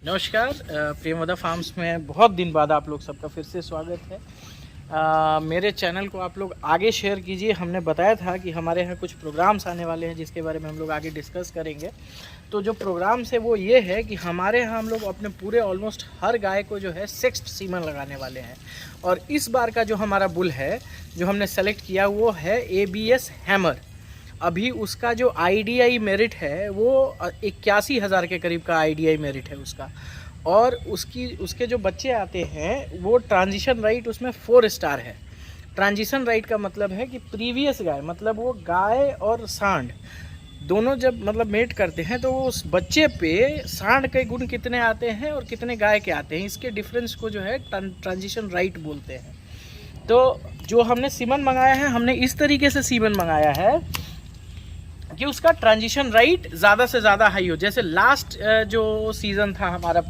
नमस्कार। प्रेमदा फार्म्स में बहुत दिन बाद आप लोग सबका फिर से स्वागत है। मेरे चैनल को आप लोग आगे शेयर कीजिए। हमने बताया था कि हमारे यहाँ कुछ प्रोग्राम्स आने वाले हैं जिसके बारे में हम लोग आगे डिस्कस करेंगे। तो जो प्रोग्राम्स है वो ये है कि हमारे यहाँ हम लोग अपने पूरे ऑलमोस्ट हर गाय को जो है सेक्स्ड सीमन लगाने वाले हैं। और इस बार का जो हमारा बुल है जो हमने सेलेक्ट किया वो है ABS हैमर। अभी उसका जो IDI मेरिट है वो 81,000 के करीब का IDI मेरिट है उसका। और उसके जो बच्चे आते हैं वो ट्रांजिशन राइट उसमें 4 स्टार है। ट्रांजिशन राइट का मतलब है कि प्रीवियस गाय मतलब वो गाय और सांड दोनों जब मतलब मेट करते हैं तो वो उस बच्चे पे सांड के गुण कितने आते हैं और कितने गाय के आते हैं, इसके डिफरेंस को जो है ट्रांजिशन राइट बोलते हैं। तो जो हमने सीमन मंगाया है, हमने इस तरीके से सीमन मंगाया है कि उसका ट्रांजिशन राइट ज़्यादा से ज़्यादा हाई हो। जैसे लास्ट जो सीज़न था हमारा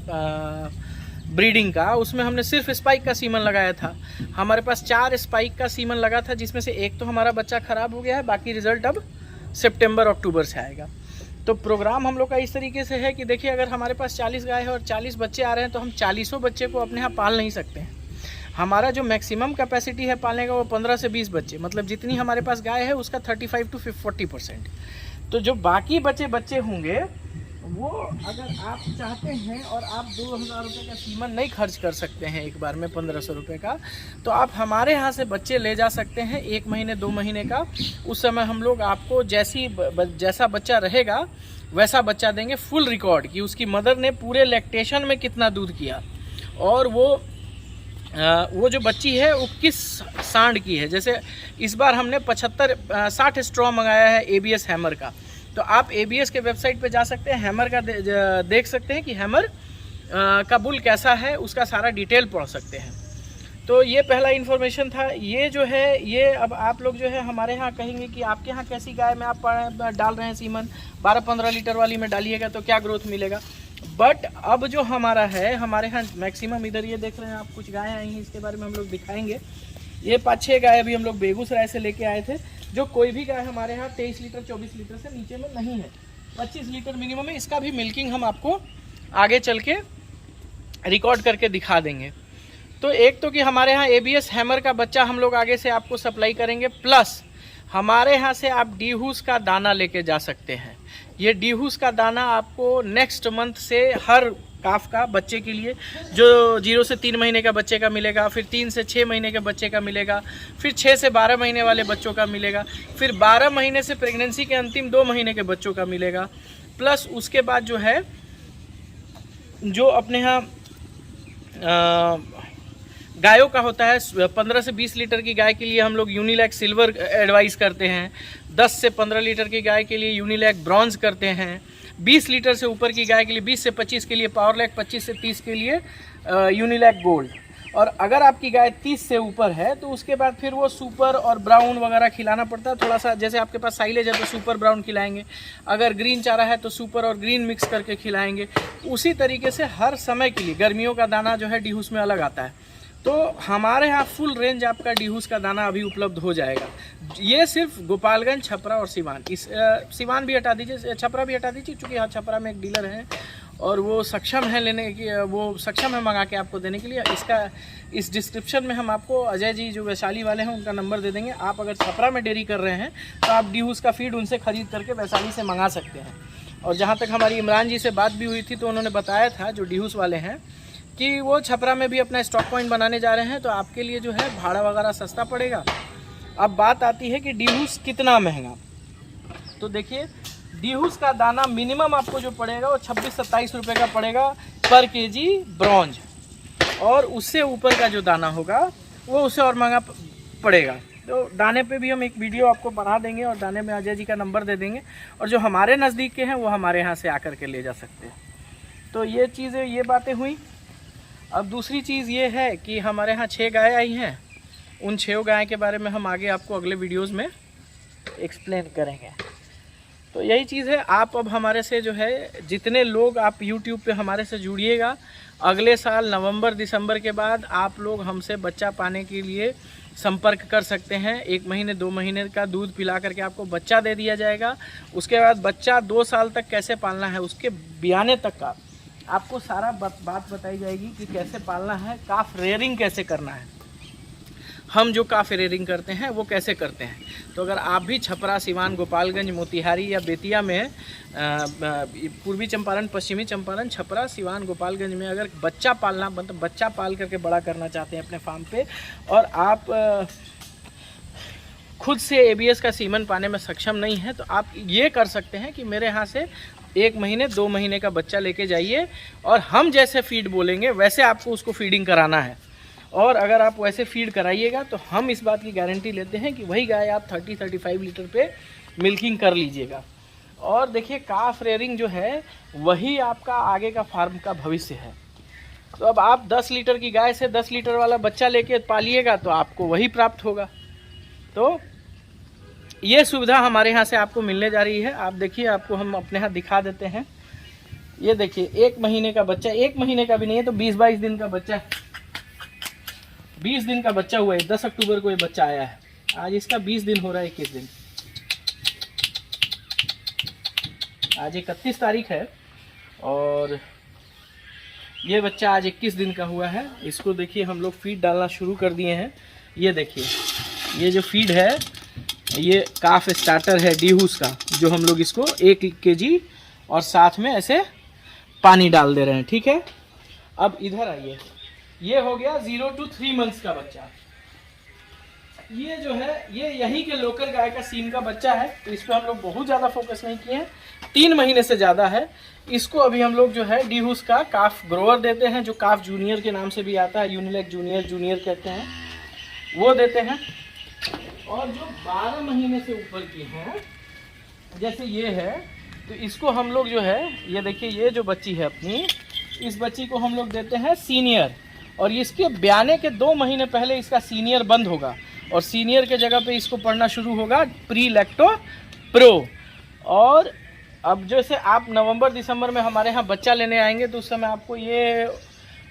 ब्रीडिंग का, उसमें हमने सिर्फ स्पाइक का सीमन लगाया था। हमारे पास 4 स्पाइक का सीमन लगा था जिसमें से एक तो हमारा बच्चा ख़राब हो गया है, बाकी रिज़ल्ट अब सितंबर अक्टूबर से आएगा। तो प्रोग्राम हम लोग का इस तरीके से है कि देखिए, अगर हमारे पास 40 गाय है और 40 बच्चे आ रहे हैं तो हम 40 बच्चे को अपने यहाँ पाल नहीं सकते हैं। हमारा जो मैक्सिमम कैपेसिटी है पालने का वो 15 से 20 बच्चे, मतलब जितनी हमारे पास गाय है उसका 35 to 40%। तो जो बाकी बच्चे होंगे वो अगर आप चाहते हैं और आप 2,000 रुपये का सीमन नहीं खर्च कर सकते हैं एक बार में 1,500 रुपये का, तो आप हमारे यहाँ से बच्चे ले जा सकते हैं 1 महीने 2 महीने का। उस समय हम लोग आपको जैसा बच्चा रहेगा वैसा बच्चा देंगे, फुल रिकॉर्ड कि उसकी मदर ने पूरे लैक्टेशन में कितना दूध किया और वो जो बच्ची है वो किस सांड की है। जैसे इस बार हमने 60 स्ट्रॉ मंगाया है ABS हैमर का। तो आप ABS के वेबसाइट पे जा सकते हैं, हैमर का देख सकते हैं कि हैमर का बुल कैसा है, उसका सारा डिटेल पढ़ सकते हैं। तो ये पहला इन्फॉर्मेशन था। ये जो है ये अब आप लोग जो है हमारे यहाँ कहेंगे कि आपके यहाँ कैसी गाय में आप डाल रहे हैं सीमन, 12-15 लीटर वाली में डालिएगा तो क्या ग्रोथ मिलेगा। बट अब जो हमारा है, हमारे यहाँ मैक्सिमम इधर ये देख रहे हैं आप, कुछ गायें आई हैं, इसके बारे में हम लोग दिखाएंगे। ये 5-6 गाय अभी हम लोग बेगूसराय से लेके आए थे। जो कोई भी गाय हमारे यहाँ 23 लीटर 24 लीटर से नीचे में नहीं है, 25 लीटर मिनिमम है। इसका भी मिल्किंग हम आपको आगे चल के रिकॉर्ड करके दिखा देंगे। तो एक तो कि हमारे यहाँ ABS हैमर का बच्चा हम लोग आगे से आपको सप्लाई करेंगे, प्लस हमारे यहाँ से आप डीहूस का दाना लेके जा सकते हैं। ये डीहूस का दाना आपको नेक्स्ट मंथ से हर काफ का बच्चे के लिए जो 0 से 3 महीने का बच्चे का मिलेगा, फिर 3 से 6 महीने के बच्चे का मिलेगा, फिर 6 से 12 महीने वाले बच्चों का मिलेगा, फिर 12 महीने से प्रेगनेंसी के अंतिम 2 महीने के बच्चों का मिलेगा। प्लस उसके बाद जो है जो अपने यहाँ गायों का होता है 15 से 20 लीटर की गाय के लिए हम लोग यूनिलैक सिल्वर एडवाइस करते हैं, 10 से 15 लीटर की गाय के लिए यूनिलैक ब्रॉन्ज करते हैं, 20 लीटर से ऊपर की गाय के लिए 20 से 25 के लिए पावरलैक, 25 से 30 के लिए यूनिलैक गोल्ड। और अगर आपकी गाय 30 से ऊपर है तो उसके बाद फिर वो सुपर और ब्राउन वगैरह खिलाना पड़ता है थोड़ा सा। जैसे आपके पास साइलेज है तो सुपर ब्राउन खिलाएंगे, अगर ग्रीन चारा है तो सुपर और ग्रीन मिक्स करके खिलाएंगे। उसी तरीके से हर समय के लिए गर्मियों का दाना जो है डीहूस में अलग आता है। तो हमारे यहाँ फुल रेंज आपका डीहूस का दाना अभी उपलब्ध हो जाएगा। ये सिर्फ गोपालगंज, छपरा और सिवान, सिवान भी हटा दीजिए, छपरा भी हटा दीजिए, क्योंकि हाँ छपरा में एक डीलर है और वो सक्षम है लेने की, वो सक्षम है मंगा के आपको देने के लिए। इस डिस्क्रिप्शन में हम आपको अजय जी जो वैशाली वाले हैं उनका नंबर दे देंगे। आप अगर छपरा में डेयरी कर रहे हैं तो आप डीहूस का फीड उनसे ख़रीद करके वैशाली से मंगा सकते हैं। और जहाँ तक हमारी इमरान जी से बात भी हुई थी तो उन्होंने बताया था जो डीहूस वाले हैं कि वो छपरा में भी अपना स्टॉक पॉइंट बनाने जा रहे हैं, तो आपके लिए जो है भाड़ा वगैरह सस्ता पड़ेगा। अब बात आती है कि डीहूस कितना महंगा। तो देखिए, डीहूस का दाना मिनिमम आपको जो पड़ेगा वो 26-27 रुपये का पड़ेगा पर केजी ब्रॉन्ज, और उससे ऊपर का जो दाना होगा वो उससे और महंगा पड़ेगा। तो दाने पे भी हम एक वीडियो आपको बना देंगे और दाने में अजय जी का नंबर दे देंगे, और जो हमारे नज़दीक के हैं वो हमारे यहाँ से आकर के ले जा सकते हैं। तो ये चीज़ें, ये बातें हुई। अब दूसरी चीज़ ये है कि हमारे यहाँ 6 गाय आई हैं। उन 6 गाय के बारे में हम आगे आपको अगले वीडियोस में एक्सप्लेन करेंगे। तो यही चीज़ है। आप अब हमारे से जो है जितने लोग आप YouTube पे हमारे से जुड़िएगा, अगले साल नवंबर दिसंबर के बाद आप लोग हमसे बच्चा पाने के लिए संपर्क कर सकते हैं। 1 महीने 2 महीने का दूध पिला करके आपको बच्चा दे दिया जाएगा। उसके बाद बच्चा 2 साल तक कैसे पालना है, उसके बियाने तक का आपको सारा बात बताई जाएगी कि कैसे पालना है, काफ रेयरिंग कैसे करना है, हम जो काफ रेयरिंग करते हैं वो कैसे करते हैं। तो अगर आप भी छपरा, सिवान, गोपालगंज, मोतिहारी या बेतिया में, पूर्वी चंपारण, पश्चिमी चंपारण, छपरा, सिवान, गोपालगंज में अगर बच्चा पालना, मतलब बच्चा पाल करके बड़ा करना चाहते हैं अपने फार्म पे, और आप खुद से ABS का सीमन पाने में सक्षम नहीं है, तो आप ये कर सकते हैं कि मेरे यहाँ से 1 महीने 2 महीने का बच्चा लेके जाइए और हम जैसे फीड बोलेंगे वैसे आपको उसको फीडिंग कराना है। और अगर आप वैसे फीड कराइएगा तो हम इस बात की गारंटी लेते हैं कि वही गाय आप 30-35 लीटर पे मिल्किंग कर लीजिएगा। और देखिए, काफ रेयरिंग जो है वही आपका आगे का फार्म का भविष्य है। तो अब आप 10 लीटर की गाय से 10 लीटर वाला बच्चा लेके पालिएगा तो आपको वही प्राप्त होगा। तो ये सुविधा हमारे यहाँ से आपको मिलने जा रही है। आप देखिए, आपको हम अपने यहाँ दिखा देते हैं। ये देखिए, 1 महीने का बच्चा, 1 महीने का भी नहीं है तो 20-22 दिन का बच्चा, 20 दिन का बच्चा हुआ है। 10 अक्टूबर को ये बच्चा आया है, आज इसका 20 दिन हो रहा है, 21 दिन, आज 31 तारीख है और ये बच्चा आज 21 दिन का हुआ है। इसको देखिए, हम लोग फीड डालना शुरू कर दिए हैं। ये देखिए, ये जो फीड है ये काफ स्टार्टर है डीहूस का, जो हम लोग इसको 1 kg और साथ में ऐसे पानी डाल दे रहे हैं। ठीक है, अब इधर आइए, ये हो गया 0 to 3 मंथ्स का बच्चा। ये जो है ये यहीं के लोकल गाय का सीम का बच्चा है, तो इस पर हम लोग बहुत ज़्यादा फोकस नहीं किए हैं। 3 महीने से ज़्यादा है। इसको अभी हम लोग जो है डीहूस का काफ ग्रोअर देते हैं, जो काफ जूनियर के नाम से भी आता है, यूनिलेक जूनियर कहते हैं, वो देते हैं। और जो 12 महीने से ऊपर की हैं, जैसे ये है, तो इसको हम लोग जो है, ये देखिए, ये जो बच्ची है अपनी, इस बच्ची को हम लोग देते हैं सीनियर। और इसके ब्याने के 2 महीने पहले इसका सीनियर बंद होगा और सीनियर के जगह पे इसको पढ़ना शुरू होगा प्री लैक्टो प्रो। और अब जैसे आप नवंबर-दिसंबर में हमारे यहाँ बच्चा लेने आएंगे तो उस समय आपको ये,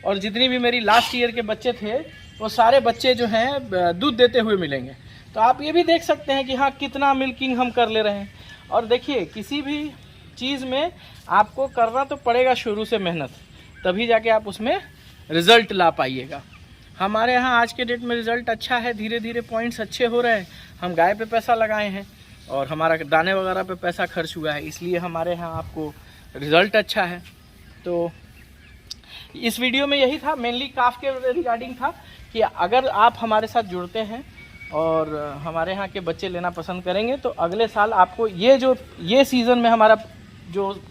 और जितनी भी मेरी लास्ट ईयर के बच्चे थे वो सारे बच्चे जो हैं दूध देते हुए मिलेंगे। तो आप ये भी देख सकते हैं कि हाँ, कितना मिल्किंग हम कर ले रहे हैं। और देखिए, किसी भी चीज़ में आपको करना तो पड़ेगा शुरू से मेहनत, तभी जाके आप उसमें रिज़ल्ट ला पाइएगा। हमारे यहाँ आज के डेट में रिज़ल्ट अच्छा है, धीरे धीरे पॉइंट्स अच्छे हो रहे हैं। हम गाय पे पैसा लगाए हैं और हमारा दाने वगैरह पे पैसा खर्च हुआ है, इसलिए हमारे यहाँ आपको रिज़ल्ट अच्छा है। तो इस वीडियो में यही था, मेनली काफ के रिगार्डिंग था कि अगर आप हमारे साथ जुड़ते हैं और हमारे यहाँ के बच्चे लेना पसंद करेंगे तो अगले साल आपको ये सीज़न में हमारा जो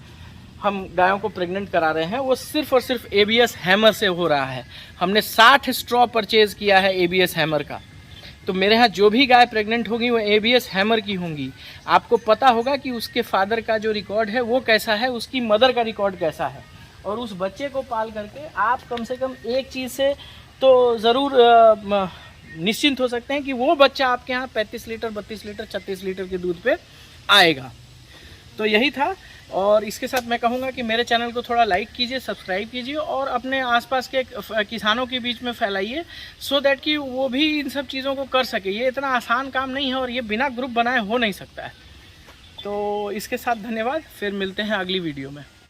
हम गायों को प्रेग्नेंट करा रहे हैं वो सिर्फ और सिर्फ ABS हैमर से हो रहा है। हमने 60 स्ट्रॉ परचेज़ किया है ABS हैमर का। तो मेरे यहाँ जो भी गाय प्रेग्नेंट होगी वो ABS हैमर की होंगी। आपको पता होगा कि उसके फादर का जो रिकॉर्ड है वो कैसा है, उसकी मदर का रिकॉर्ड कैसा है, और उस बच्चे को पाल करके आप कम से कम एक चीज़ से तो ज़रूर निश्चिंत हो सकते हैं कि वो बच्चा आपके यहाँ 35 लीटर, 32 लीटर, 36 लीटर के दूध पे आएगा। तो यही था। और इसके साथ मैं कहूँगा कि मेरे चैनल को थोड़ा लाइक कीजिए, सब्सक्राइब कीजिए और अपने आसपास के किसानों के बीच में फैलाइए, सो दैट कि वो भी इन सब चीज़ों को कर सके। ये इतना आसान काम नहीं है और ये बिना ग्रुप बनाए हो नहीं सकता है। तो इसके साथ धन्यवाद, फिर मिलते हैं अगली वीडियो में।